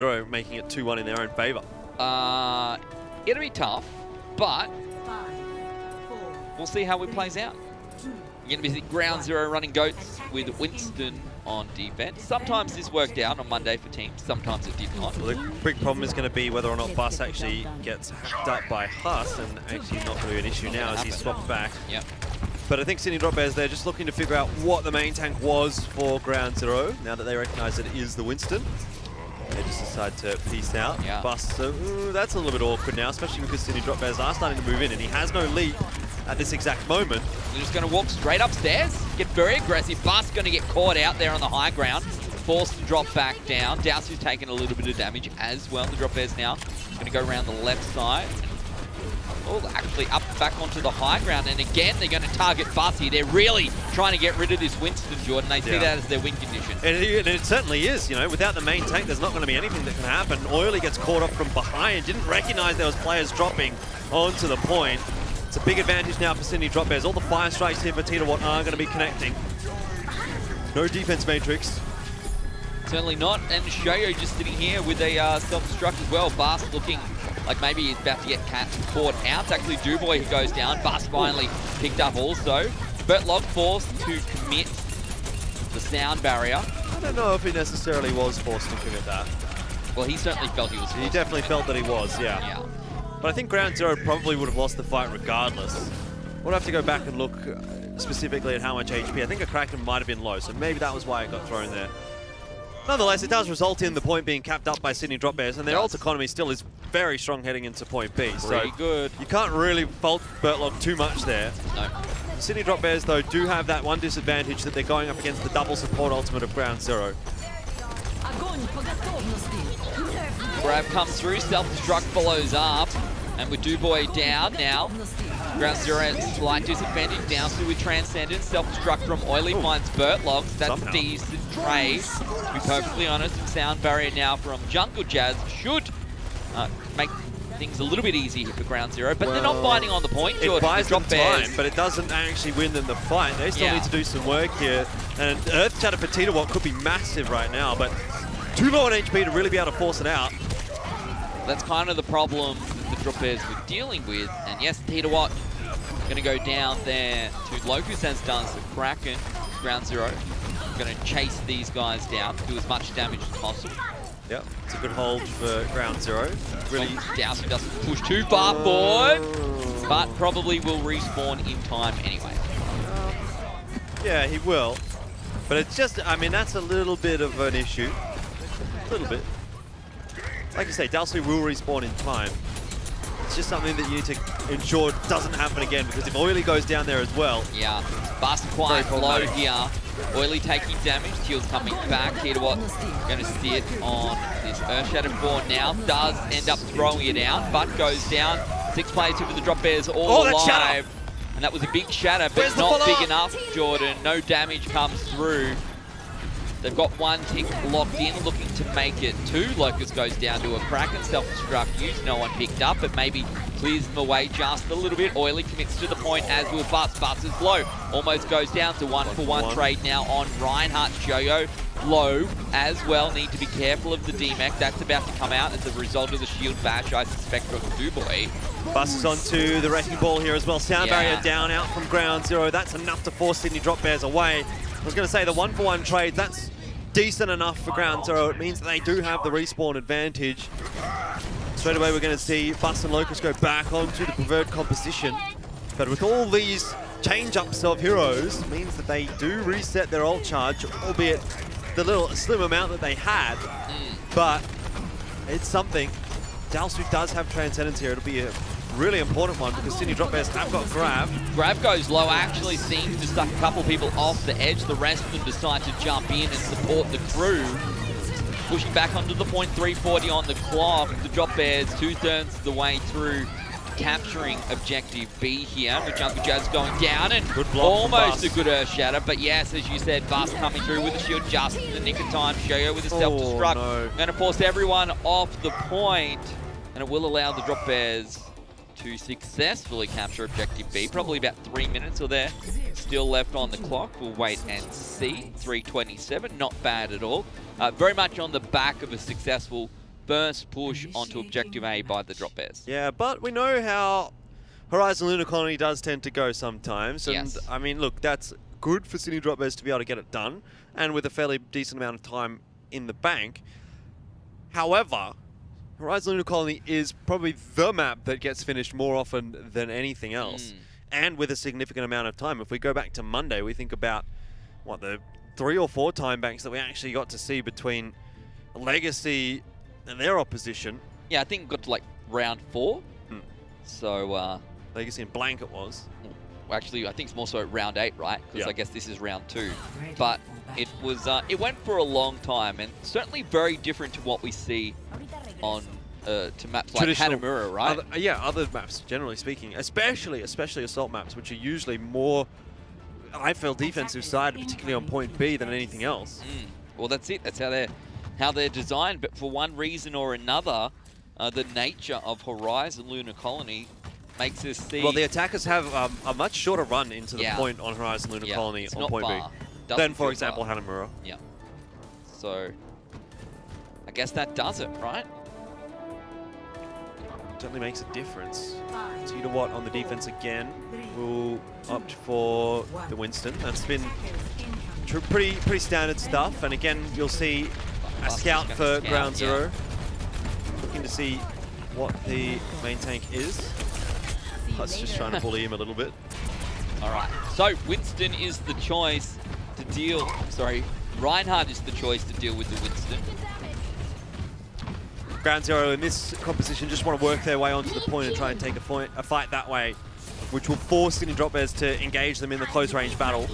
making it 2-1 in their own favour. It'll be tough, but we'll see how it plays out. You're going to be ground zero running goats with Winston on defense. Sometimes this worked out on Monday for teams, sometimes it did not. Well, the big problem is going to be whether or not Bus actually gets hacked up by Huss, and actually not going to be an issue now as he swaps back. Yep. But I think Sydney Drop Bears, they're just looking to figure out what the main tank was for ground zero, now that they recognise that it is the Winston. They just decide to peace out. Yeah. Bus, so that's a little bit awkward now, especially because Sydney Drop Bears are starting to move in, and he has no lead at this exact moment. They're just going to walk straight upstairs, get very aggressive. Bus going to get caught out there on the high ground, forced to drop back down. Dowsy's taking a little bit of damage as well. The Drop Bears now going to go around the left side. Oh, actually up back onto the high ground, and again they're going to target Bussy. They're really trying to get rid of this Winston, Jordan. They see that as their win condition. And it certainly is, you know, without the main tank there's not going to be anything that can happen. Oily gets caught up from behind, didn't recognise there was players dropping onto the point. It's a big advantage now for Sydney Drop Bears. All the fire strikes here for Titawat are going to be connecting. No defense matrix. Certainly not, and Shoyo just sitting here with a self-destruct as well. Bas looking like maybe he's about to get caught out. It's actually Duboy who goes down. Bas finally picked up also. Bertlog forced to commit the sound barrier. I don't know if he necessarily was forced to commit that. Well, he certainly felt he was forced. He definitely felt that he was, yeah. But I think ground zero probably would have lost the fight regardless. We'll have to go back and look specifically at how much HP. I think a Kraken might have been low, so maybe that was why it got thrown there. Nonetheless, it does result in the point being capped up by Sydney Drop Bears, and their ult economy still is very strong heading into point B. Pretty good. You can't really fault Bertlog too much there. No. Sydney Drop Bears, though, do have that one disadvantage that they're going up against the double support ultimate of ground zero. Grab comes through, self-destruct follows up, and with Duboy down now, ground zero at slight disadvantage. Down through with Transcendence, self-destruct from Oily finds Bertlog. That's a decent trade. To be perfectly honest, sound barrier now from Jungle Jazz should make things a little bit easier for ground zero, but they're not fighting on the point. It buys them time, but it doesn't actually win them the fight. They still need to do some work here, and Earth Shatter for Titawat could be massive right now, but too low on HP to really be able to force it out. That's kind of the problem that the Drop Bears were dealing with, and yes, Titawat going to go down there to Locus as does the Kraken. Ground zero going to chase these guys down, do as much damage as possible. Yep, it's a good hold for ground zero. Really, Dowsy doesn't push too far forward, but probably will respawn in time anyway. Yeah, he will. But it's just, I mean, that's a little bit of an issue. A little bit. Like you say, Dowsy will respawn in time. It's just something that you need to ensure doesn't happen again, because if Oily goes down there as well... Yeah, Bust quite low here. Oily taking damage, Teal's coming back. Titawat going to sit on this Earth Shatter 4 now. Does end up throwing it out, but goes down. 6 players here for the Drop Bears all alive. And that was a big shatter, but not big enough, Jordan. No damage comes through. They've got one tick locked in, looking to make it 2. Locust goes down to a Kraken, self-destruct use. No one picked up, but maybe clears them away just a little bit. Oily commits to the point, as will Bus. Bus is low. Almost goes down to 1-for-1 trade now on Reinhardt. Shoyo low as well. Need to be careful of the D-Mech. That's about to come out as a result of the shield bash, I suspect, from Duboy. Bus is onto the wrecking ball here as well. Sound barrier down out from ground zero. That's enough to force Sydney Drop Bears away. I was going to say the 1-for-1 trade, that's decent enough for ground zero. It means that they do have the respawn advantage. Straight away we're going to see Bus and Locust go back onto the preferred composition. But with all these change-ups of heroes, it means that they do reset their ult charge, albeit the little slim amount that they had. But it's something. Dalsu does have Transcendence here. It'll be a really important one because Sydney Drop Bears have got Grab. Grab goes low, actually seems to suck a couple people off the edge. The rest of them decide to jump in and support the crew. Pushing back onto the point, 3:40 on the clock. The Drop Bears 2/3 of the way through capturing objective B here. With Jungle Jazz going down and almost a good Earth Shatter. But yes, as you said, Bus coming through with a shield just in the nick of time. Shoyo with a self-destruct. Going to force everyone off the point, and it will allow the Drop Bears to successfully capture objective B. Probably about 3 minutes or there still left on the clock. We'll wait and see. 3:27, not bad at all. Very much on the back of a successful first push onto Objective A by the Drop Bears. Yeah, but we know how Horizon Lunar Colony does tend to go sometimes. And Yes. I mean, look, that's good for Sydney Drop Bears to be able to get it done, and with a fairly decent amount of time in the bank. However, Horizon Lunar Colony is probably the map that gets finished more often than anything else, and with a significant amount of time. If we go back to Monday, we think about, what, the 3 or 4 time banks that we actually got to see between Legacy and their opposition. Yeah, I think it got to like round 4. So, Legacy and Blank it was. well, actually, I think it's more so round 8, right? Because Yeah. I guess this is round 2. But it was, it went for a long time, and certainly very different to what we see on to maps like Hanamura, right? Other maps, generally speaking, especially Assault maps, which are usually more, I feel, defensive side, particularly on point B, than anything else. Well, that's it. That's how they're designed. But for one reason or another, the nature of Horizon Lunar Colony makes us see. Well, the attackers have a much shorter run into the Yeah. point on Horizon Lunar Colony it's on not point far. B Doesn't than, for feel example, far. Hanamura. Yeah. So I guess that does it, right? Certainly makes a difference. Tita Watt on the defense again will opt for the Winston. That's been pretty standard stuff. And again, you'll see a scout for Ground Zero. Looking to see what the main tank is. Hut's just trying to bully him a little bit. All right. So Winston is the choice to deal. Sorry, Reinhardt is the choice to deal with the Winston. Ground Zero in this composition just want to work their way onto the point and try and take a fight that way, which will force Sydney Drop Bears to engage them in the close range battle.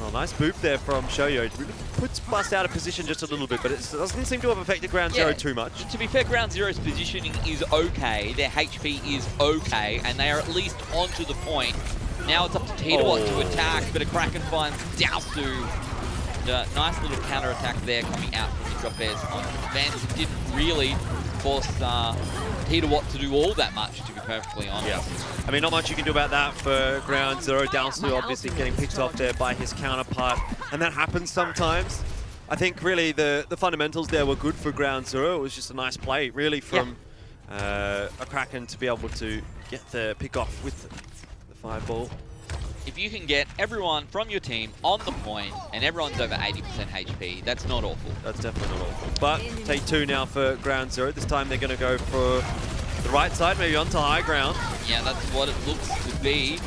Oh, nice boop there from Shoyo. It really puts Bust out of position just a little bit, but it doesn't seem to have affected Ground Zero too much. To be fair, Ground Zero's positioning is okay, their HP is okay, and they are at least onto the point. Now it's up to Tita Watt to attack, but a Kraken finds Dowsu. Nice little counter attack there coming out from the Drop Bears on defense. It didn't really force Tita Watt to do all that much, to be perfectly honest. Yeah. I mean, not much you can do about that for Ground Zero. Dowsu obviously getting picked off there by his counterpart, and that happens sometimes. I think really the fundamentals there were good for Ground Zero. It was just a nice play, really, from a Kraken to be able to get the pick off with the 5-ball. If you can get everyone from your team on the point and everyone's over 80% HP, that's not awful. That's definitely not awful. But take 2 now for Ground Zero. This time they're going to go for the right side, maybe onto high ground. Yeah, that's what it looks to be.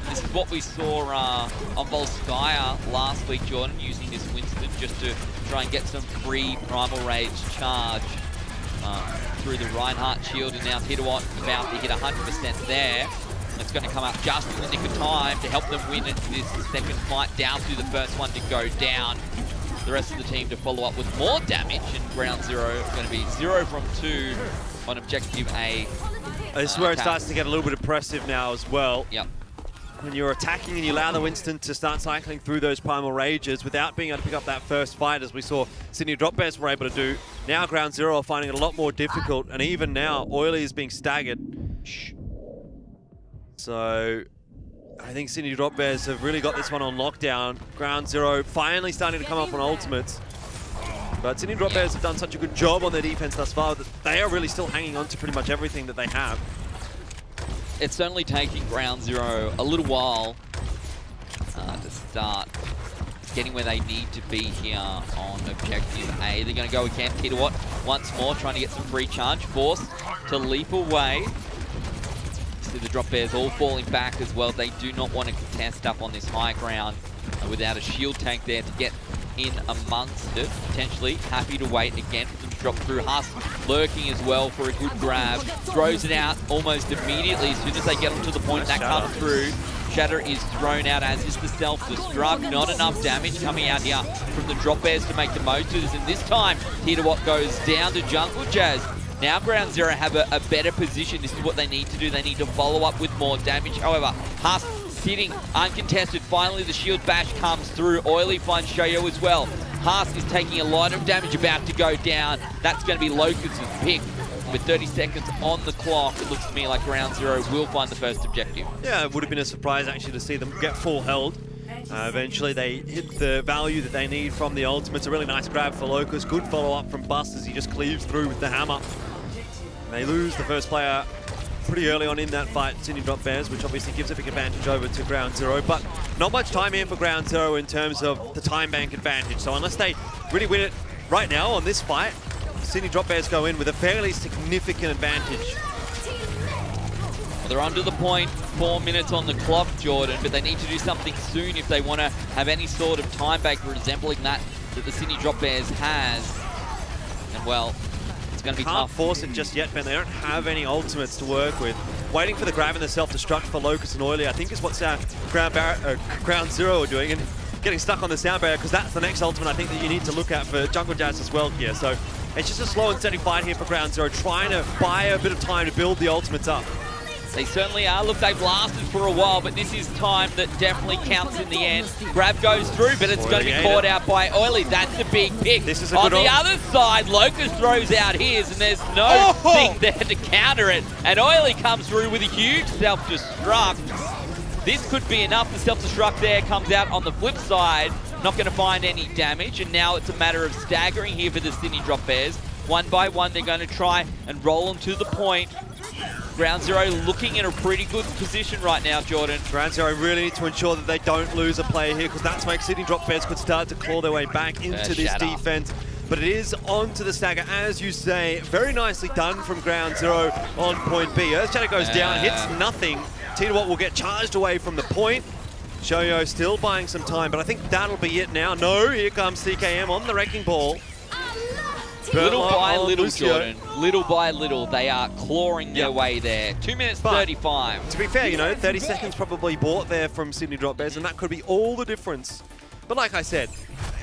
This is what we saw on Volskaya last week, Jordan, using this Winston just to try and get some free Primal Rage charge through the Reinhardt shield, and now Tita Watt about to hit 100% there. It's going to come up just in the nick of time to help them win this second fight. Down to the first one to go down. The rest of the team to follow up with more damage, and Ground Zero is going to be 0 from 2 on Objective A. This is where it starts to get a little bit oppressive now as well. Yep. When you're attacking and you allow the Winston to start cycling through those Primal Rages without being able to pick up that first fight, as we saw Sydney Drop Bears were able to do. Now Ground Zero are finding it a lot more difficult, and even now Oily is being staggered. So I think Sydney Drop Bears have really got this one on lockdown. Ground Zero finally starting to come up on ultimates. But Sydney Drop Bears have done such a good job on their defense thus far that they are really still hanging on to pretty much everything that they have. It's certainly taking Ground Zero a little while to start getting where they need to be here on Objective A. They're going to go again. Tita Watt once more trying to get some free charge. Forced to leap away. See the Drop Bears all falling back as well. They do not want to contest up on this high ground without a shield tank there to get in amongst it. Potentially happy to wait again for them to drop through. Huss lurking as well for a good grab. Throws it out almost immediately as soon as they get onto the point. That comes through. Shatter is thrown out, as is the self-destruct. Not enough damage coming out here from the Drop Bears to make the most of this. And this time, Tita Watt goes down to Jungle Jazz. Now Ground Zero have a better position. This is what they need to do. They need to follow up with more damage. However, Huss sitting uncontested. Finally, the shield bash comes through. Oily finds Shoyo as well. Huss is taking a lot of damage, about to go down. That's going to be Locust's pick. With 30 seconds on the clock, it looks to me like Ground Zero will find the first objective. Yeah, it would have been a surprise actually to see them get full held. Eventually they hit the value that they need from the ultimates. A really nice grab for Locust. Good follow-up from Bust as he just cleaves through with the hammer. They lose the first player pretty early on in that fight, Sydney Drop Bears, which obviously gives a big advantage over to Ground Zero. But not much time here for Ground Zero in terms of the time bank advantage. So unless they really win it right now on this fight, Sydney Drop Bears go in with a fairly significant advantage. Well, they're under the point, 4 minutes on the clock, Jordan, but they need to do something soon if they want to have any sort of time bank resembling that the Sydney Drop Bears has. And well, it's going to be Can't tough. force it just yet, Ben. They don't have any ultimates to work with. Waiting for the grab and the self-destruct for Locust and Oily, I think is what Ground Zero are doing, and getting stuck on the sound barrier, because that's the next ultimate I think that you need to look at for Jungle Jazz as well here. So it's just a slow and steady fight here for Ground Zero, trying to buy a bit of time to build the ultimates up. They certainly are. Look, they've lasted for a while, but this is time that definitely counts in the end. Grab goes through, but it's going to be caught out by Oily. That's a big pick. This is a on good the other side, Locust throws out his, and there's no thing there to counter it. And Oily comes through with a huge self-destruct. This could be enough. The self-destruct there comes out on the flip side. Not going to find any damage, and now it's a matter of staggering here for the Sydney Drop Bears. One by one, they're going to try and roll them to the point. Ground Zero looking in a pretty good position right now, Jordan. Ground Zero really need to ensure that they don't lose a player here, because that's where Sydney Drop Bears could start to claw their way back into this defense. But it is onto the stagger, as you say. Very nicely done from Ground Zero on point B. Earthshatter goes down, hits nothing. Tita will get charged away from the point. Shoyo still buying some time, but I think that'll be it now. No, here comes CKM on the wrecking ball. Little by little, Jordan. Little by little, they are clawing their way there. 2 minutes 35. To be fair, you know, 30 seconds probably bought there from Sydney Drop Bears, and that could be all the difference. But like I said,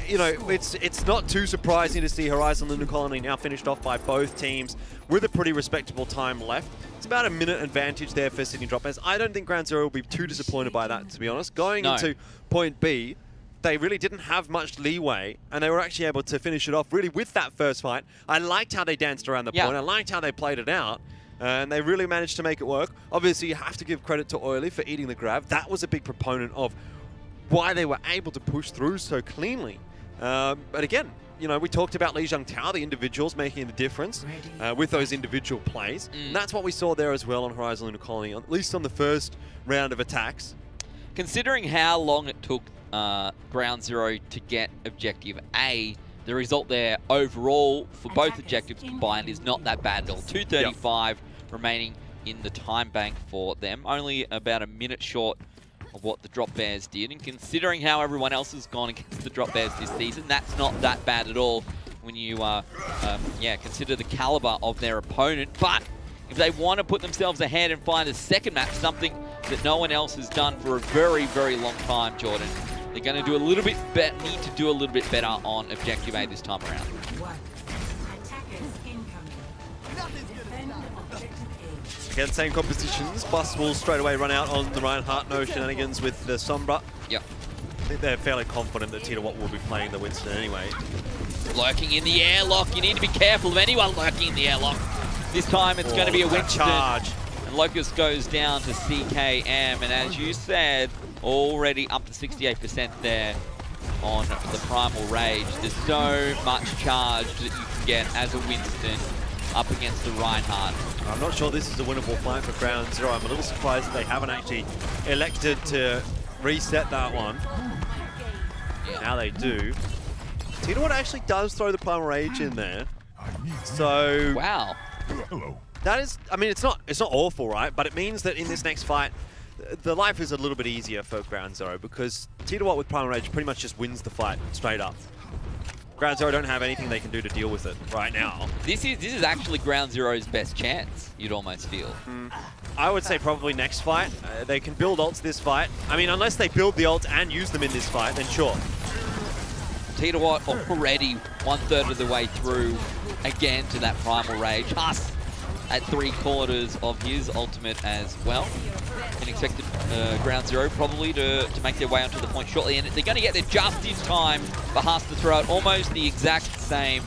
you know, it's not too surprising to see Horizon Lunar Colony now finished off by both teams with a pretty respectable time left. It's about a minute advantage there for Sydney Drop Bears. I don't think Ground Zero will be too disappointed by that, to be honest. Going into point B, they really didn't have much leeway, and they were actually able to finish it off really with that first fight. I liked how they danced around the point. I liked how they played it out, and they really managed to make it work. Obviously, you have to give credit to Oily for eating the grab. That was a big proponent of why they were able to push through so cleanly. But again, you know, we talked about Li Zhangtao, the individuals making the difference with those individual plays. And that's what we saw there as well on Horizon Lunar Colony, at least on the first round of attacks. Considering how long it took Ground Zero to get Objective A, the result there overall for both objectives combined is not that bad at all. 2:35 remaining in the time bank for them. Only about a minute short of what the Drop Bears did. And considering how everyone else has gone against the Drop Bears this season, that's not that bad at all when you consider the caliber of their opponent. But if they want to put themselves ahead and find a second match, something that no one else has done for a very, very long time, Jordan, they're going to do a little bit need to do a little bit better on Objective A this time around. Again, same compositions. Bus will straight away run out on the Reinhardt, no shenanigans with the Sombra. Yep. I think they're fairly confident that Tita Watt will be playing the Winston anyway. Lurking in the airlock. You need to be careful of anyone lurking in the airlock. This time it's going to be a Winston. Charge. And Locust goes down to CKM. And as you said, already up to 68% there on the Primal Rage. There's so much charge that you can get as a Winston up against the Reinhardt. I'm not sure this is a winnable fight for Ground Zero. I'm a little surprised that they haven't actually elected to reset that one. Now they do. Tita Watt actually does throw the Primal Rage in there. So wow. That is, I mean, it's not awful, right? But it means that in this next fight, the life is a little bit easier for Ground Zero, because Tita Watt with Primal Rage pretty much just wins the fight straight up. Ground Zero don't have anything they can do to deal with it right now. This is actually Ground Zero's best chance, you'd almost feel. I would say probably next fight. They can build ults this fight. I mean, unless they build the ults and use them in this fight, then sure. Tita Watt already 1/3 of the way through again to that Primal Rage. Huss at 3/4 of his ultimate as well. Can expect Ground Zero probably to make their way onto the point shortly, and they're going to get there just in time for Huss to throw out almost the exact same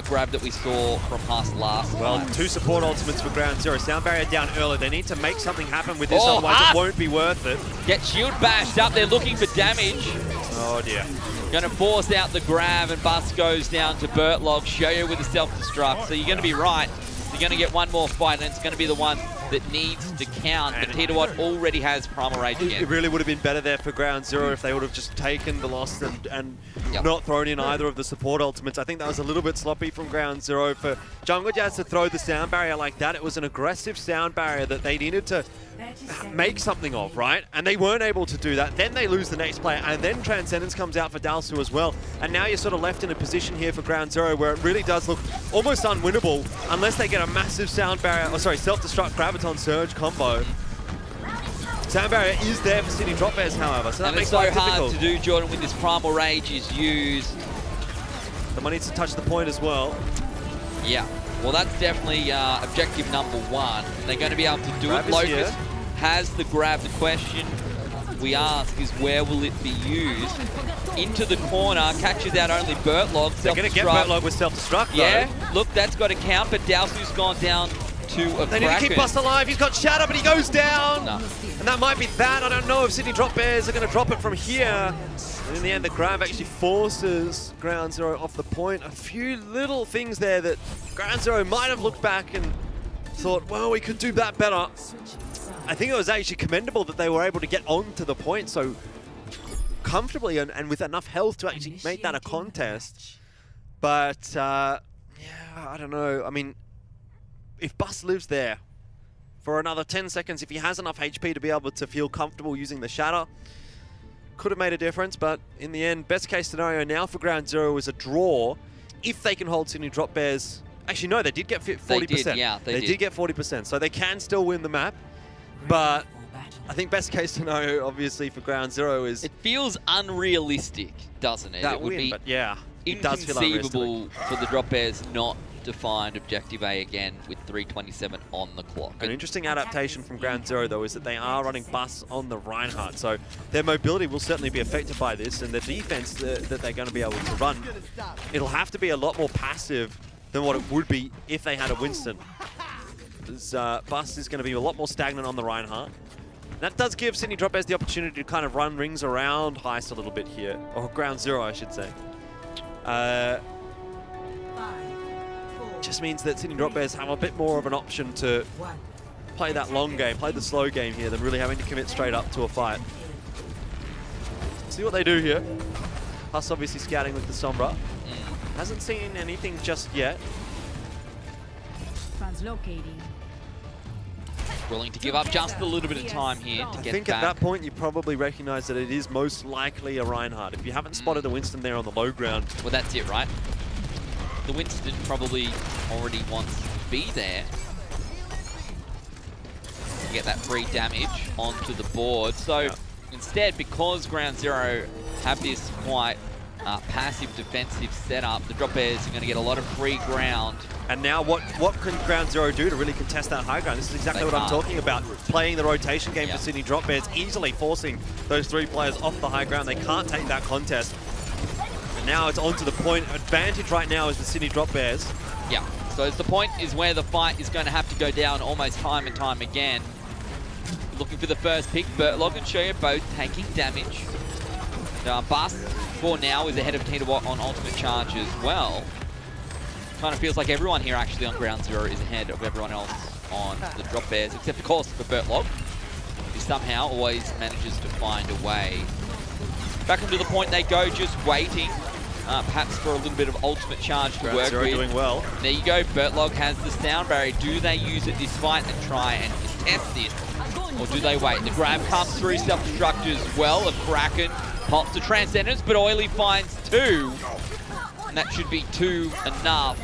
grab that we saw from Haas last time. 2 support ultimates for Ground Zero. Sound barrier down early. They need to make something happen with this, otherwise it won't be worth it. Get shield bashed up. They're looking for damage. Oh dear. Going to force out the grab, and Bus goes down to Bertlog. Shoyo with a self-destruct. So you're going to be right. You're going to get one more fight, and it's going to be the one that needs to count. But Titawat already has Primal Rage again. It really would have been better there for Ground Zero if they would have just taken the loss and not thrown in either of the support ultimates. I think that was a little bit sloppy from Ground Zero for Jungle Jazz to throw the sound barrier like that. It was an aggressive sound barrier that they needed to make something of, right? And they weren't able to do that. Then they lose the next player, and then Transcendence comes out for Dalsu as well. And now you're sort of left in a position here for Ground Zero where it really does look almost unwinnable unless they get a massive sound barrier, self-destruct Graviton Surge combo. Sound barrier is there for City Drop Bears, however, so that makes it so difficult. hard to do, Jordan, when this Primal Rage is used. Someone needs to touch the point as well. Yeah, well, that's definitely objective number 1. They're going to be able to do Grab it. Locust has the grab. The question we ask is, where will it be used? Into the corner, catches out only Bertlog. They're going to get Bertlog with self-destruct, though. Yeah, look, that's got to count, but Dalsu's gone down to a They need to keep Bust alive. He's got Shatter, but he goes down. No. And that might be that. I don't know if Sydney Drop Bears are going to drop it from here. And in the end, the grab actually forces Ground Zero off the point. A few little things there that Ground Zero might have looked back and thought, well, we could do that better. I think it was actually commendable that they were able to get onto the point so comfortably and with enough health to actually make that a contest. But, yeah, I don't know. I mean, if Bus lives there for another 10 seconds, if he has enough HP to be able to feel comfortable using the Shatter, could have made a difference. But in the end, best case scenario now for Ground Zero is a draw if they can hold Sydney Drop Bears. Actually, no, they did get 40%. They did, yeah, they did get 40%, so they can still win the map. But I think best case scenario, obviously, for Ground Zero is... It feels unrealistic, doesn't it? That it would win, be but yeah, it does feel inconceivable for the Drop Bears not to find Objective A again with 3:27 on the clock. An interesting adaptation from Ground Zero, though, is that they are running Bus on the Reinhardt, so their mobility will certainly be affected by this, and the defense that they're going to be able to run, it'll have to be a lot more passive than what it would be if they had a Winston. Bus is going to be a lot more stagnant on the Reinhardt. That does give Sydney Drop Bears the opportunity to kind of run rings around Heist a little bit here, or Ground Zero, I should say. Just means that Sydney Drop Bears have a bit more of an option to play that long game, play the slow game here, than really having to commit straight up to a fight. See what they do here. Plus obviously scouting with the Sombra. Hasn't seen anything just yet. Translocating. Willing to give up just a little bit of time here to get back. I think at that point you probably recognize that it is most likely a Reinhardt. If you haven't spotted a Winston there on the low ground. Well, that's it, right? The Winston probably already wants to be there to get that free damage onto the board. So instead, because Ground Zero have this quite passive defensive setup, the Drop Bears are going to get a lot of free ground. And now what can Ground Zero do to really contest that high ground? This is exactly what I'm talking about. Playing the rotation game for Sydney Drop Bears, easily forcing those 3 players off the high ground. They can't take that contest. And now it's onto the point. Advantage right now is the Sydney Drop Bears. Yeah, so the point is where the fight is going to have to go down almost time and time again. Looking for the first pick. Bertlog and Shoyo both taking damage. Bus, for now, is ahead of Titawat on ultimate charge as well. Kind of feels like everyone here actually on Ground Zero is ahead of everyone else on the Drop Bears, except of course for Bertlog, who somehow always manages to find a way. Back into the point they go, just waiting, perhaps for a little bit of ultimate charge to work with. Doing well. There you go, Bertlog has the sound barrier. Do they use it this fight and try and test this? Or do they wait? The grab comes through, self-destruct as well. A Kraken pops to Transcendence, but Oily finds 2. And that should be 2 enough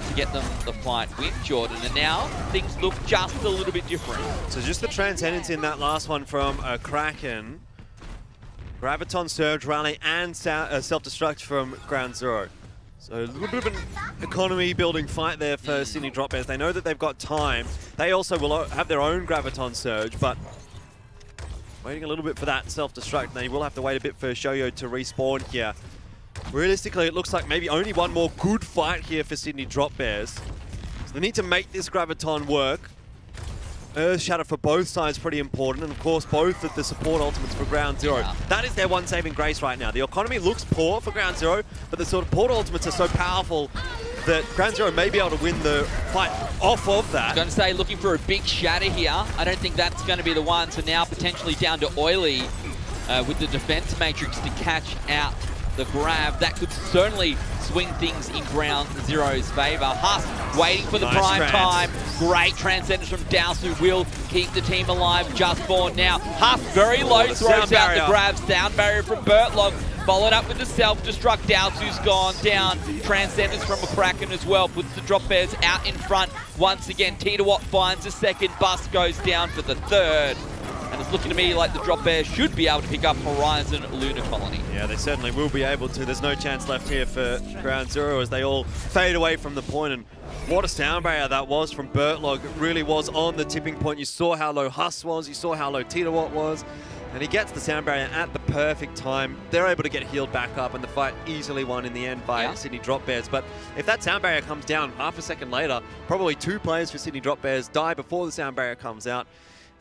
to get them the fight with Jordan. And now things look just a little bit different. So just the Transcendence in that last one from Kraken. Graviton, Surge, Rally, and self-destruct from Ground Zero. So a little bit of an economy building fight there for Sydney Drop Bears. They know that they've got time. They also will have their own Graviton Surge, but waiting a little bit for that self-destruct. They will have to wait a bit for Shoyo to respawn here. realistically, it looks like maybe only one more good fight here for Sydney Drop Bears. So they need to make this Graviton work. Earth Shatter for both sides pretty important, and of course both of the support ultimates for Ground Zero. Yeah. That is their one saving grace right now. The economy looks poor for Ground Zero, but the support ultimates are so powerful that Ground Zero may be able to win the fight off of that. I was going to say, looking for a big shatter here. I don't think that's going to be the one, so now potentially down to Oily with the defense matrix to catch out the grab. That could certainly swing things in Ground Zero's favor. Husk waiting for the prime time. Great transcendence from Douse, who will keep the team alive. Just born now. Husk very low, throws out the grab. Sound barrier from Bertlog. Followed up with the self-destruct. Douse, who's gone down. Transcendence from McCracken as well. Puts the Drop Bears out in front. Once again, Titawat finds a second. Bus goes down for the third. And it's looking to me like the Drop Bears should be able to pick up Horizon Lunar Colony. Yeah, they certainly will be able to. There's no chance left here for Ground Zero as they all fade away from the point. And what a sound barrier that was from Bertlog. It really was on the tipping point. You saw how low Huss was. You saw how low Titawat was. And he gets the sound barrier at the perfect time. They're able to get healed back up, and the fight easily won in the end by Sydney Drop Bears. But if that sound barrier comes down half a second later, probably 2 players for Sydney Drop Bears die before the sound barrier comes out.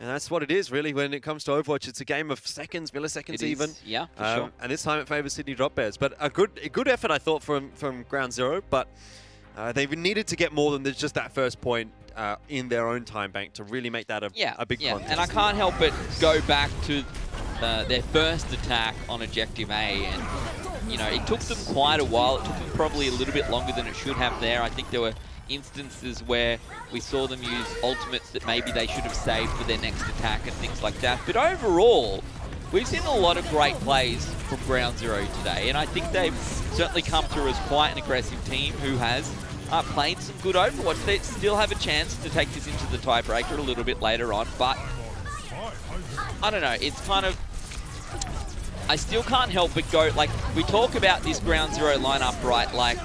And that's what it is, really, when it comes to Overwatch. It's a game of seconds, milliseconds even. Yeah, for sure. And this time it favours Sydney Drop Bears. But a good effort, I thought, from Ground Zero. But they needed to get more than just that first point in their own time bank to really make that a big contest. And I can't help but go back to their first attack on Objective A. And, you know, it took them quite a while. It took them probably a little bit longer than it should have there. I think there were instances where we saw them use ultimates that maybe they should have saved for their next attack and things like that. But overall, we've seen a lot of great plays from Ground Zero today, and I think they've certainly come through as quite an aggressive team who has played some good Overwatch. They still have a chance to take this into the tiebreaker a little bit later on, but I don't know, it's kind of, I still can't help but go, like, we talk about this Ground Zero lineup, right, like,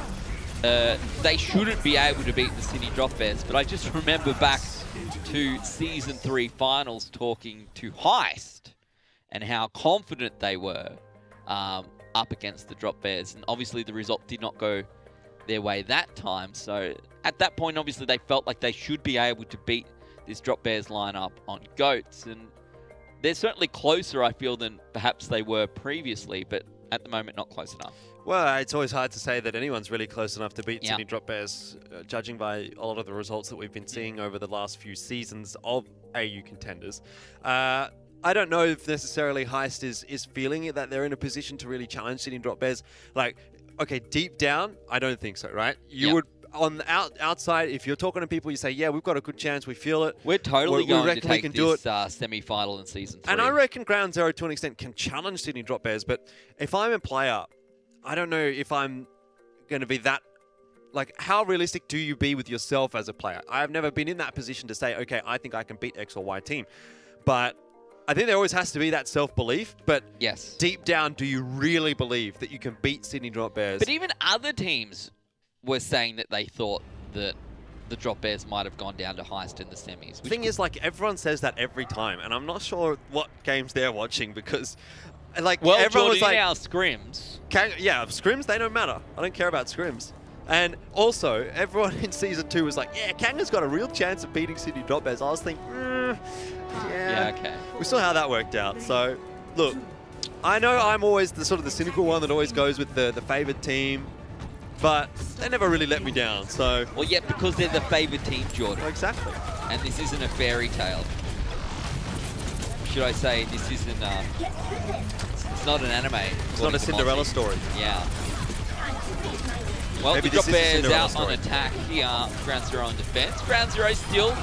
they shouldn't be able to beat the Sydney Drop Bears, but I just remember back to Season 3 finals talking to Heist and how confident they were up against the Drop Bears, and obviously the result did not go their way that time, so at that point obviously they felt like they should be able to beat this Drop Bears lineup on GOATs, and they're certainly closer, I feel, than perhaps they were previously, but at the moment not close enough. Well, it's always hard to say that anyone's really close enough to beat Sydney Drop Bears, judging by a lot of the results that we've been seeing over the last few seasons of AU Contenders. I don't know if necessarily Heist is feeling it, that they're in a position to really challenge Sydney Drop Bears. Like, okay, deep down, I don't think so, right? You would, on the outside, if you're talking to people, you say, yeah, we've got a good chance, we feel it. We're totally going to take this semi-final in Season 3. And I reckon Ground Zero, to an extent, can challenge Sydney Drop Bears, but if I'm a player, I don't know if I'm going to be that, like, how realistic do you be with yourself as a player? I've never been in that position to say, okay, I think I can beat X or Y team. But I think there always has to be that self-belief, but deep down, do you really believe that you can beat Sydney Drop Bears? But even other teams were saying that they thought that the Drop Bears might have gone down to Heist in the semis. The thing is, like, everyone says that every time, and I'm not sure what games they're watching because, like, well, everyone was like, our scrims. Yeah, scrims, they don't matter. I don't care about scrims. And also, everyone in Season 2 was like, yeah, Kanga's got a real chance of beating Sydney Drop Bears. I was thinking, yeah, okay. We saw how that worked out. So, look, I know I'm always the sort of the cynical one that always goes with the favoured team, but they never really let me down, so... Well, yeah, because they're the favoured team, Jordan. Well, exactly. And this isn't a fairy tale. Should I say, this isn't, it's not an anime. It's not a Cinderella story. Yeah. Well, maybe the Drop Bears out on attack here. Ground Zero on defense. Ground Zero still,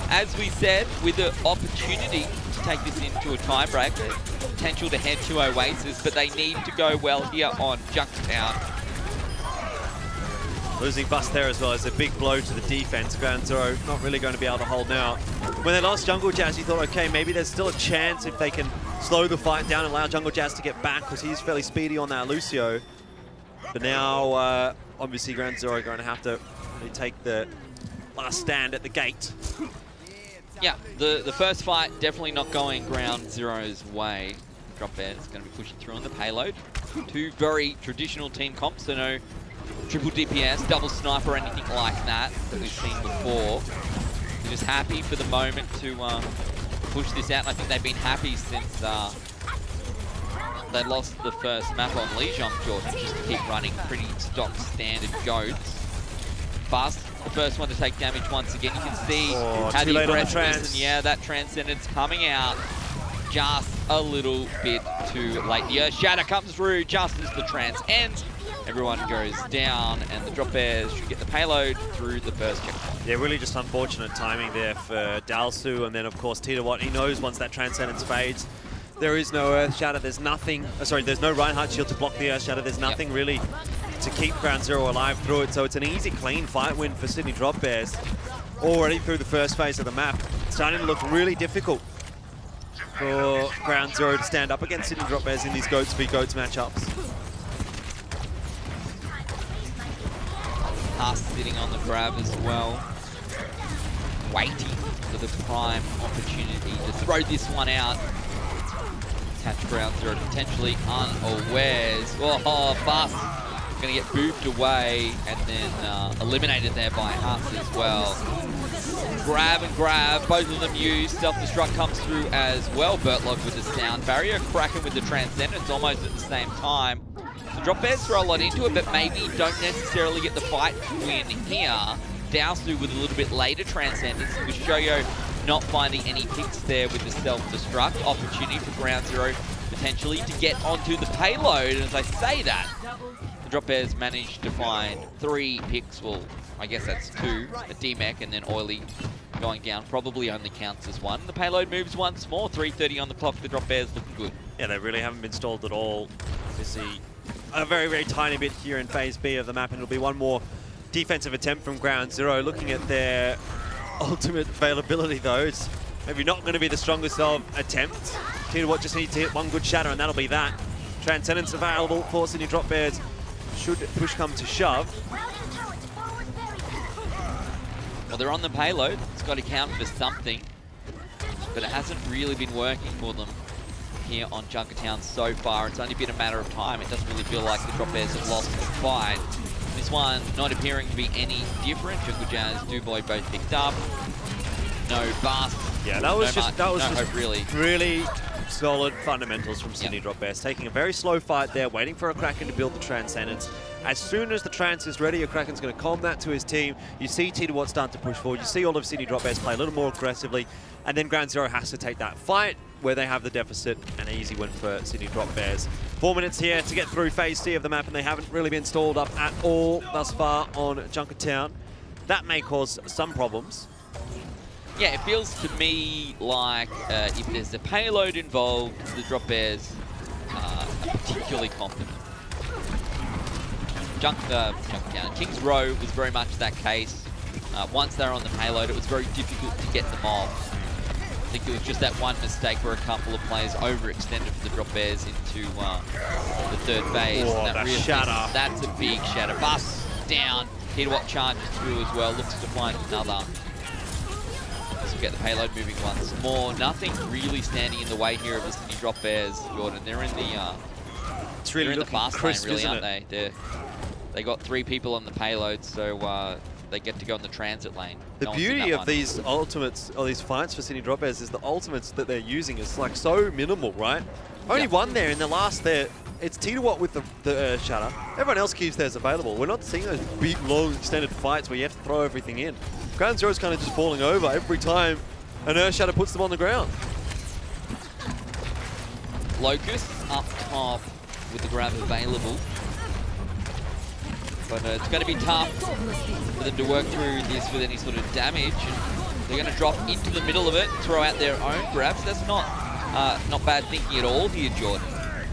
as we said, with the opportunity to take this into a tiebreaker. Potential to head to Oasis, but they need to go well here on Junktown. Losing Bust there as well is a big blow to the defense. Ground Zero not really going to be able to hold now. When they lost Jungle Jazz, you thought, okay, maybe there's still a chance if they can slow the fight down and allow Jungle Jazz to get back, because he's fairly speedy on that Lucio. But now, obviously, Ground Zero are going to have to really take the last stand at the gate. Yeah, the first fight definitely not going Ground Zero's way. Drop Bears going to be pushing through on the payload. Two very traditional team comps, so no triple DPS, double sniper, or anything like that we've seen before. They're just happy for the moment to push this out, and I think they've been happy since they lost the first map on Legion, Jordan, just to keep running pretty stock standard goats. Bust, the first one to take damage once again. You can see how the aggressiveness, and yeah, that Transcendence coming out just a little bit too late. The Earth Shatter comes through just as the trance ends. Everyone goes down, and the Drop Bears should get the payload through the first checkpoint. Yeah, really just unfortunate timing there for Dalsu, and then of course Tita, he knows once that Transcendence fades, there is no Earth Shatter, there's nothing, there's no Reinhardt shield to block the Earth Shatter, there's nothing really to keep Ground Zero alive through it, so it's an easy, clean fight win for Sydney Drop Bears. Already through the first phase of the map, it's starting to look really difficult for Ground Zero to stand up against Sydney Drop Bears in these Goats v Goats matchups. Haas sitting on the grab as well, waiting for the prime opportunity to throw this one out. Catch Ground Zero potentially unawares. Oh, Bus going to get booped away and then eliminated there by Haas as well. Grab and grab, both of them use. Self-destruct comes through as well. Bertlog with the sound barrier, Kraken with the Transcendence almost at the same time. The Drop Bears throw a lot into it, but maybe don't necessarily get the fight win here. Dalsu with a little bit later Transcendence, with Shoyo not finding any picks there with the self-destruct. Opportunity for Ground Zero potentially to get onto the payload, and as I say that, the Drop Bears managed to find 3 picks. Well, I guess that's 2, a D-Mech and then Oily going down probably only counts as 1. The payload moves once more, 3:30 on the clock, the Drop Bears looking good. Yeah, they really haven't been stalled at all. You see a very, very tiny bit here in Phase B of the map, and it'll be one more defensive attempt from Ground Zero. Looking at their ultimate availability though, it's maybe not going to be the strongest of attempts. Tita just needs to hit one good shatter, and that'll be that. Transcendence available for Sydney Drop Bears should push come to shove. Well, they're on the payload. It's got to count for something, but it hasn't really been working for them here on Junkertown so far. It's only been a matter of time. It doesn't really feel like the Drop Bears have lost the fight. This one not appearing to be any different. Jungle Jazz, Duboy both picked up. No Bust. Yeah, that was no hope, really. Really solid fundamentals from Sydney Drop Bears. Taking a very slow fight there, waiting for a Kraken to build the Transcendence. As soon as the Trance is ready, a Kraken's going to calm that to his team. You see Tita start to push forward. You see all of Sydney Drop Bears play a little more aggressively. And then Ground Zero has to take that fight where they have the deficit. An easy win for Sydney Drop Bears. 4 minutes here to get through Phase C of the map, and they haven't really been stalled up at all thus far on Junkertown. That may cause some problems. Yeah, it feels to me like if there's a payload involved, the Drop Bears are particularly confident. Junkertown. Kings Row was very much that case. Once they're on the payload, it was very difficult to get them off. I think it was just that one mistake where a couple of players overextended for the Drop Bears into the third phase. Oh, and that shatter. That's a big shatter. Bust down. Tita charges through as well. Looks to find another. This will get the payload moving once more. Nothing really standing in the way here of the Sydney Drop Bears, Jordan. They're in the it's really they're in the fast crisp, lane, really, aren't they? They got 3 people on the payload, so they get to go in the transit lane. The beauty of these ultimates, or these fights for Sydney Drop Bears, is the ultimates that they're using is like so minimal, right? Only one there in the last there. It's Tita with the Shatter. Everyone else keeps theirs available. We're not seeing those big, long, extended fights where you have to throw everything in. Ground Zero's kind of just falling over every time an Earth Shatter puts them on the ground. Locust up top with the grab available. But it's going to be tough for them to work through this with any sort of damage. And they're going to drop into the middle of it, throw out their own grabs. That's not bad thinking at all here, Jordan.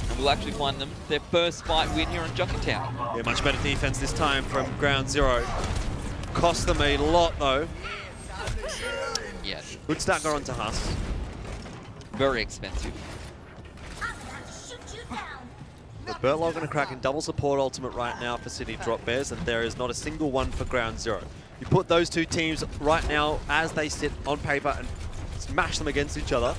And we'll actually find them their first fight win here on Junkertown. Yeah, much better defense this time from Ground Zero. Cost them a lot, though. Yeah. Good start going on to Haas. Very expensive. Bertlog and a Kraken double support ultimate right now for Sydney Drop Bears, and there is not a single one for Ground Zero. You put those two teams right now as they sit on paper and smash them against each other,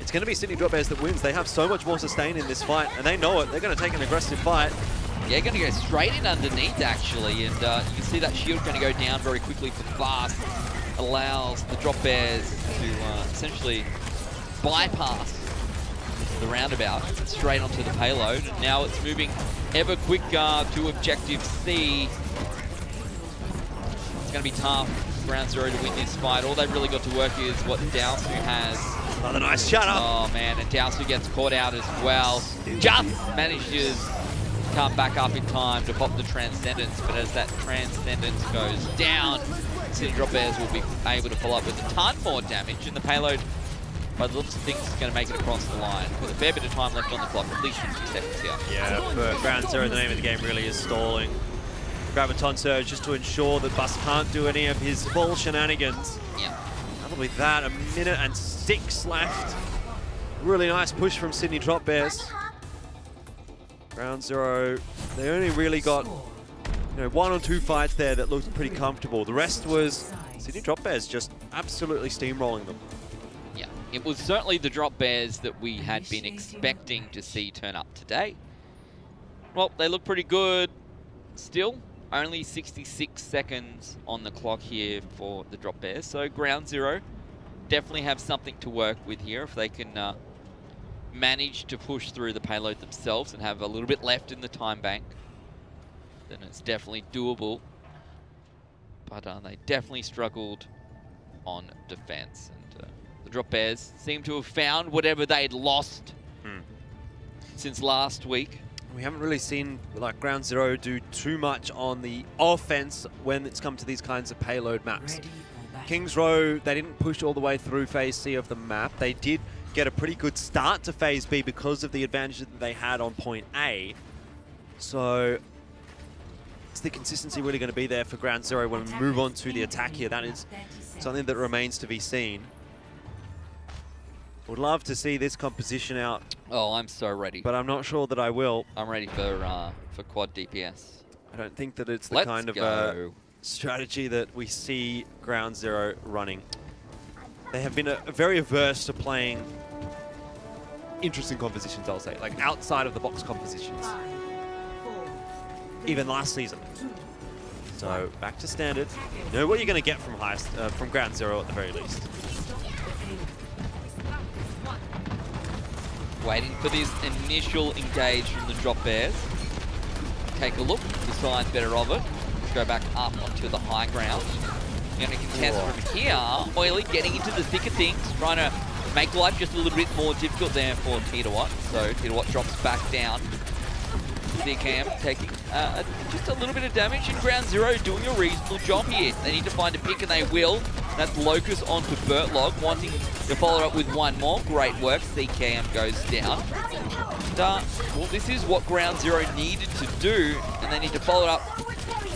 it's going to be Sydney Drop Bears that wins. They have so much more sustain in this fight, and they know it. They're going to take an aggressive fight. Yeah, going to go straight in underneath, actually, and you can see that shield going to go down very quickly for fast. Allows the Drop Bears to essentially bypass the roundabout straight onto the payload. And now it's moving ever quicker to Objective C. It's going to be tough for Ground Zero to win this fight. All they've really got to work is what Dowsu has. Another nice shut up. Oh man, and Dowsu gets caught out as well. Just manages to come back up in time to pop the Transcendence, but as that Transcendence goes down, Sydney Drop Bears will be able to follow up with a ton more damage, and the payload, by the looks of things, is going to make it across the line with a fair bit of time left on the clock, at least 60 seconds here. Yeah, for Ground Zero, the name of the game really is stalling. Graviton Surge just to ensure that Bus can't do any of his full shenanigans. Yeah. Probably that, 1:06 left. Really nice push from Sydney Drop Bears. Ground Zero, they only really got 1 or 2 fights there that looked pretty comfortable. The rest was Sydney Drop Bears just absolutely steamrolling them. Yeah, it was certainly the Drop Bears that we had been expecting to see turn up today. Well, they look pretty good still. Only 66 seconds on the clock here for the Drop Bears. So Ground Zero definitely have something to work with here if they can manage to push through the payload themselves and have a little bit left in the time bank. Then it's definitely doable. But they definitely struggled on defense. And the Drop Bears seem to have found whatever they'd lost since last week. We haven't really seen Ground Zero do too much on the offense when it's come to these kinds of payload maps. Kings Row, they didn't push all the way through Phase C of the map. They did get a pretty good start to Phase B because of the advantage that they had on Point A. So is the consistency really going to be there for Ground Zero when we move on to the attack here? That is something that remains to be seen. Would love to see this composition out. Oh, I'm so ready. But I'm not sure that I will. I'm ready for quad DPS. I don't think that it's the kind of strategy that we see Ground Zero running. They have been very averse to playing interesting compositions, I'll say, like outside of the box compositions. Even last season. So back to standard. You know what you're going to get from Ground Zero at the very least. Waiting for this initial engage from the Drop Bears. Take a look, decide better of it. Go back up onto the high ground. Going to contest from here. Oily getting into the thick of things, trying to make life just a little bit more difficult there for Titawat. So Titawat drops back down. ZCam taking just a little bit of damage, and Ground Zero doing a reasonable job here. They need to find a pick, and they will. That's Locus onto Bertlog, wanting to follow up with one more. Great work. ZCam goes down. And, well, this is what Ground Zero needed to do, and they need to follow it up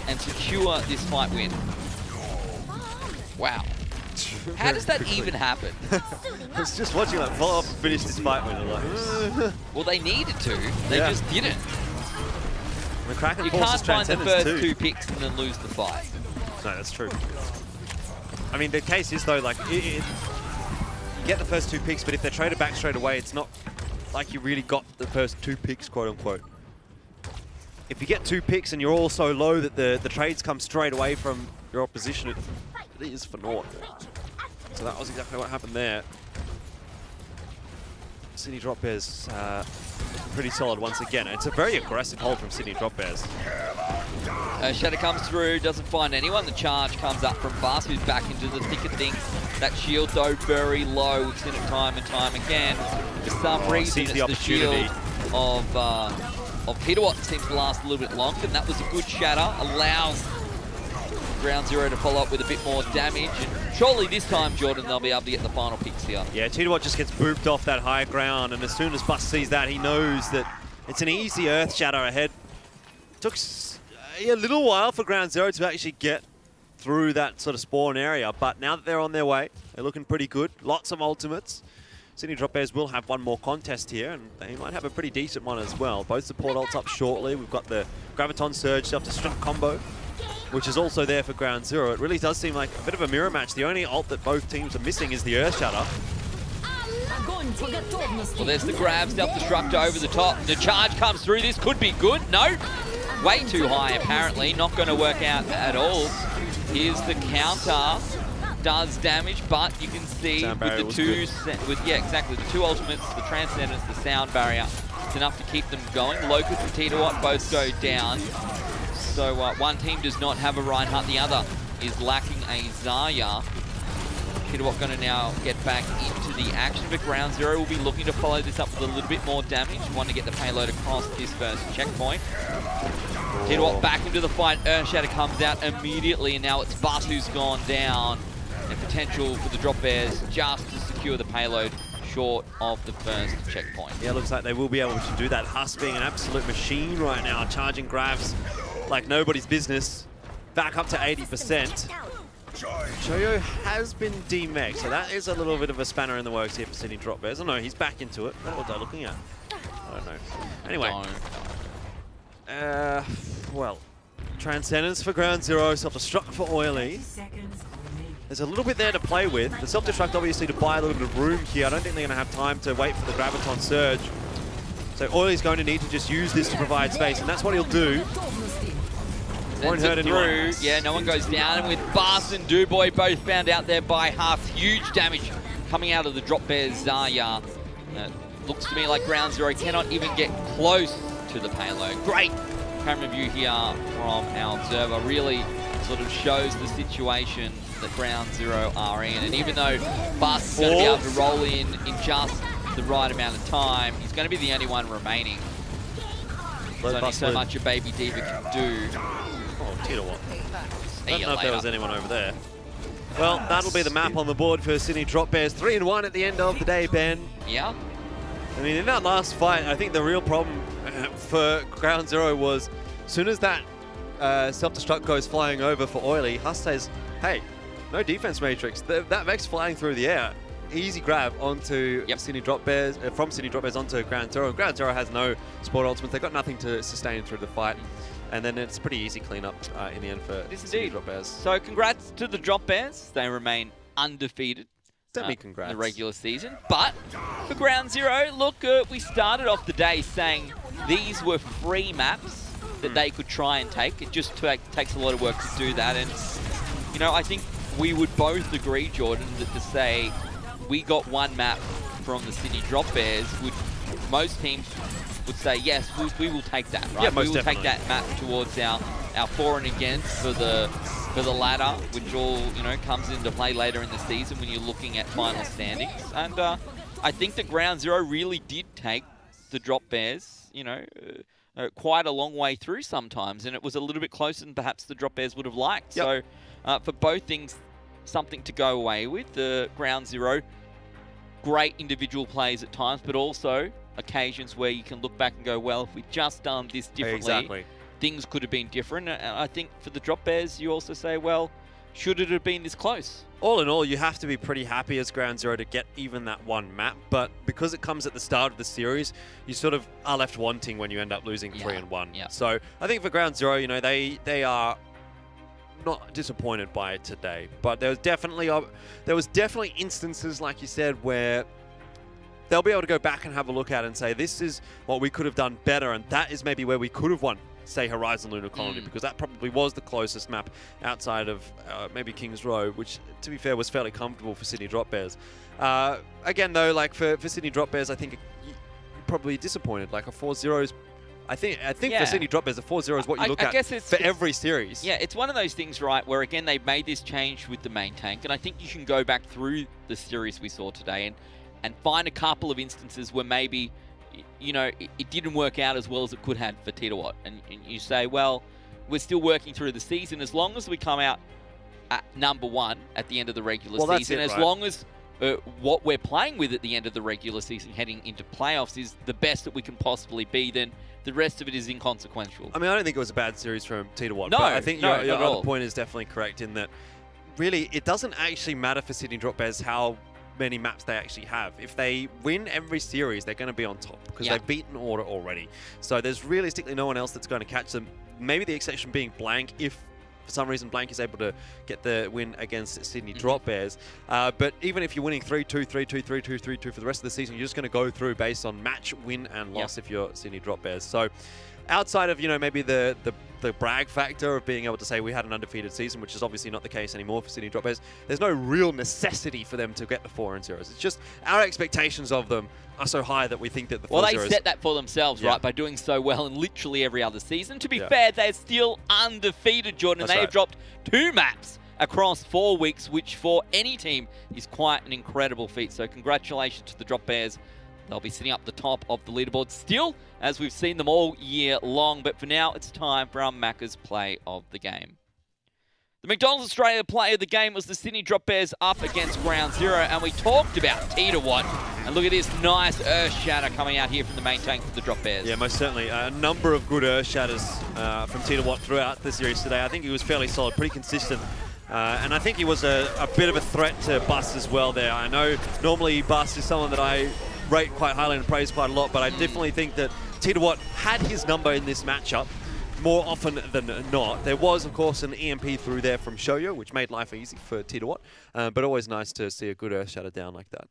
and secure this fight win. Wow. How does that even happen? I was just watching that follow up and finish this fight win. Well, they needed to. They just didn't. You can't find the first 2 picks and then lose the fight. No, that's true. I mean, the case is, though, you get the first 2 picks, but if they're traded back straight away, it's not like you really got the first 2 picks, quote-unquote. If you get 2 picks and you're all so low that the trades come straight away from your opposition, it is for naught. So that was exactly what happened there. Sydney Drop Bears pretty solid once again. It's a very aggressive hold from Sydney Drop Bears. Shadow comes through, doesn't find anyone. The charge comes up from Fast, who's back into the thick of things. That shield, though, very low. We've seen it time and time again. For some reason, it's the shield of Titawat seems to last a little bit longer, and that was a good shatter. Allows Ground Zero to follow up with a bit more damage, and surely this time, Jordan, they'll be able to get the final picks here. Yeah, Titawat just gets booped off that high ground, and as soon as Bus sees that, he knows that it's an easy Earth Shatter ahead. Took a little while for Ground Zero to actually get through that sort of spawn area, but now that they're on their way, they're looking pretty good. Lots of ultimates. Sydney Drop Bears will have one more contest here, and they might have a pretty decent one as well. Both support ults up shortly. We've got the Graviton Surge self-destruct combo, which is also there for Ground Zero. It really does seem like a bit of a mirror match. The only ult that both teams are missing is the Earth Shatter. Well, there's the grab, self-destruct over the top. The charge comes through. This could be good. No, way too high apparently. Not going to work out at all. Here's the counter. Does damage, but you can see with the two, exactly, the two ultimates, the Transcendence, the Sound Barrier, it's enough to keep them going. Locust and Titawat both go down. So one team does not have a Reinhardt, the other is lacking a Zarya. Titawat going to now get back into the action, but Ground Zero will be looking to follow this up with a little bit more damage. Want to get the payload across this first checkpoint. Titawat back into the fight. Earthshatter comes out immediately, and now it's Bus who's gone down. And potential for the Drop Bears just to secure the payload short of the first checkpoint. Yeah, looks like they will be able to do that. Huss being an absolute machine right now, charging grabs like nobody's business. Back up to 80%. Choyo has been demexed, so that is a little bit of a spanner in the works here for Sydney Drop Bears. Oh no, he's back into it. What was I looking at? I don't know. Anyway. Well, Transcendence for Ground Zero, self-destruct for Oily. There's a little bit there to play with. The self-destruct obviously to buy a little bit of room here. I don't think they're going to have time to wait for the Graviton Surge. So Oily's going to need to just use this to provide space, and that's what he'll do. Won't hurt anyone. Yeah, no one goes down. And with Bas and Duboy both found out there by half, huge damage coming out of the Drop Bears Zarya. Looks to me like Ground Zero cannot even get close to the payload. Great camera view here from our observer. Really sort of shows the situation that Ground Zero are in. And even though Bas is going to be able to roll in just the right amount of time, he's going to be the only one remaining. There's only so much a Baby Diva can do. Oh, Titawat. I don't know if there was anyone over there. Well, that'll be the map on the board for Sydney Drop Bears. 3-1 at the end of the day, Ben. Yeah. I mean, in that last fight, I think the real problem for Ground Zero was as soon as that self-destruct goes flying over for Oily, Huss says, hey, no defense matrix. That Vex flying through the air. Easy grab onto Sydney Drop Bears, from Sydney Drop Bears onto Ground Zero. Ground Zero has no support ultimates. They've got nothing to sustain through the fight. And then it's pretty easy cleanup in the end for Sydney Drop Bears. So congrats to the Drop Bears. They remain undefeated congrats. in the regular season. But for Ground Zero, look, we started off the day saying these were free maps that they could try and take. It just takes a lot of work to do that. And, you know, I think we would both agree, Jordan, that to say we got one map from the Sydney Drop Bears, most teams would say, yes, we will take that, right? Yeah, most we will take that map towards our for and against for the ladder, which all, you know, comes into play later in the season when you're looking at final standings. And I think that Ground Zero really did take the Drop Bears, you know, quite a long way through sometimes, and it was a little bit closer than perhaps the Drop Bears would have liked. Yep. So for both things, something to go away with. The Ground Zero, great individual plays at times, but also occasions where you can look back and go, well, if we'd just done this differently, things could have been different. And I think for the Drop Bears, you also say, well, should it have been this close? All in all, you have to be pretty happy as Ground Zero to get even that one map, but because it comes at the start of the series, you sort of are left wanting when you end up losing 3-1. Yeah. So I think for Ground Zero, you know, they are not disappointed by it today, but there was definitely instances, like you said, where they'll be able to go back and have a look at it and say, this is what we could have done better, and that is maybe where we could have won, say, Horizon Lunar Colony, because that probably was the closest map outside of maybe King's Row, which, to be fair, was fairly comfortable for Sydney Drop Bears. Again, though, like for Sydney Drop Bears, I think you're probably disappointed. Like a 4-0 is, I think for Sydney Drop Bears, a 4-0 is what you look at for every series. Yeah, it's one of those things, right, where, again, they've made this change with the main tank, and I think you can go back through the series we saw today and find a couple of instances where maybe, you know, it didn't work out as well as it could have for Titawat. And you say, well, we're still working through the season. As long as we come out at #1 at the end of the regular season, as long as what we're playing with at the end of the regular season heading into playoffs is the best that we can possibly be, then the rest of it is inconsequential. I mean, I don't think it was a bad series from Titawat. No, but I think your other all. point is definitely correct in that, really, it doesn't actually matter for Sydney Drop Bears how many maps they actually have. If they win every series, they're going to be on top because they've beaten Order already. So there's realistically no one else that's going to catch them. Maybe the exception being Blank if for some reason Blank is able to get the win against Sydney Drop Bears. But even if you're winning 3-2, 3-2, 3-2, 3-2 for the rest of the season, you're just going to go through based on match, win, and loss if you're Sydney Drop Bears. So outside of, you know, maybe the brag factor of being able to say we had an undefeated season, which is obviously not the case anymore for Sydney Drop Bears, there's no real necessity for them to get the 4-0s. It's just our expectations of them are so high that we think that the 4-0s... Well, they set that for themselves, right, by doing so well in literally every other season. To be fair, they're still undefeated, Jordan, and they have dropped 2 maps across 4 weeks, which for any team is quite an incredible feat. So congratulations to the Drop Bears. They'll be sitting up the top of the leaderboard still, as we've seen them all year long. But for now, it's time for our Macca's play of the game. The McDonalds Australia play of the game was the Sydney Drop Bears up against Ground Zero, and we talked about T-to-Watt. And look at this nice Earth Shatter coming out here from the main tank for the Drop Bears. Yeah, most certainly. A number of good Earth Shatters from T-to-Watt throughout the series today. I think he was fairly solid, pretty consistent. And I think he was a bit of a threat to Bust as well there. I know normally Bust is someone that I rate quite highly and praise quite a lot, but I definitely think that T-to-Watt had his number in this matchup more often than not. There was, of course, an EMP through there from Shoyo, which made life easy for T-to-Watt, but always nice to see a good Earth Shatter down like that.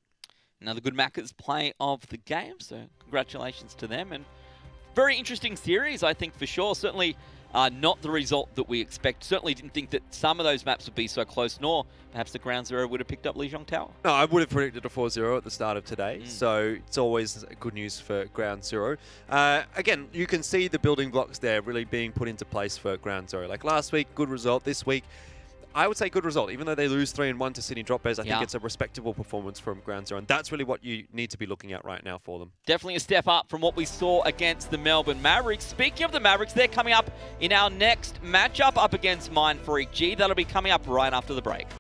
Another good Macca's play of the game, so congratulations to them. And very interesting series, I think, for sure. Certainly not the result that we expect. Certainly didn't think that some of those maps would be so close, nor perhaps the Ground Zero would have picked up Lijiang Tower. No, I would have predicted a 4-0 at the start of today, so it's always good news for Ground Zero. Again, you can see the building blocks there really being put into place for Ground Zero. Like last week, good result. This week, I would say good result. Even though they lose 3-1 to Sydney Drop Bears, I think it's a respectable performance from Ground Zero, and that's really what you need to be looking at right now for them. Definitely a step up from what we saw against the Melbourne Mavericks. Speaking of the Mavericks, they're coming up in our next matchup up against Mind Freak G. That'll be coming up right after the break.